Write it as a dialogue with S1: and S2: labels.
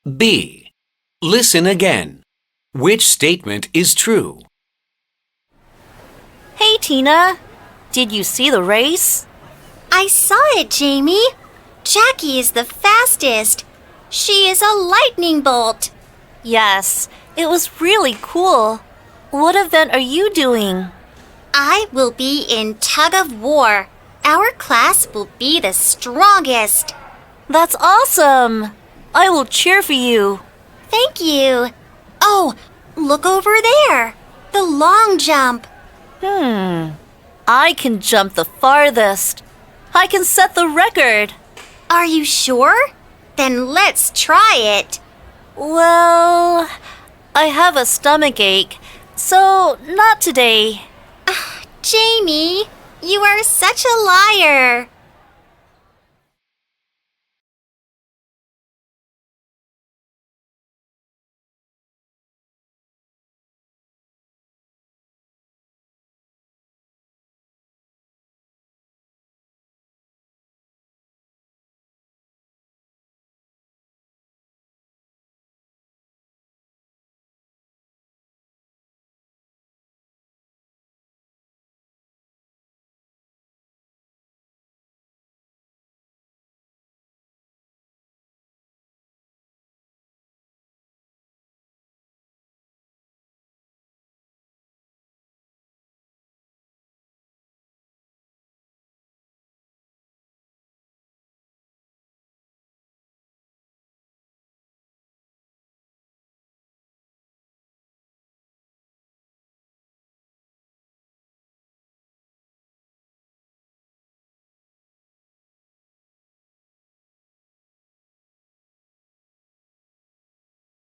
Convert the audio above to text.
S1: B. Listen again. Which statement is true?
S2: Hey, Tina. Did you see the race?
S3: I saw it, Jamie. Jackie is the fastest. She is a lightning bolt.
S2: Yes, it was really cool. What event are you doing?
S3: I will be in tug of war. Our class will be the strongest.
S2: That's awesome. I will cheer for you.
S3: Thank you. Oh, look over there. The long jump.
S2: I can jump the farthest. I can set the record.
S3: Are you sure? Then let's try it.
S2: Well, I have a stomach ache, so not today.
S3: Jamie, you are such a liar.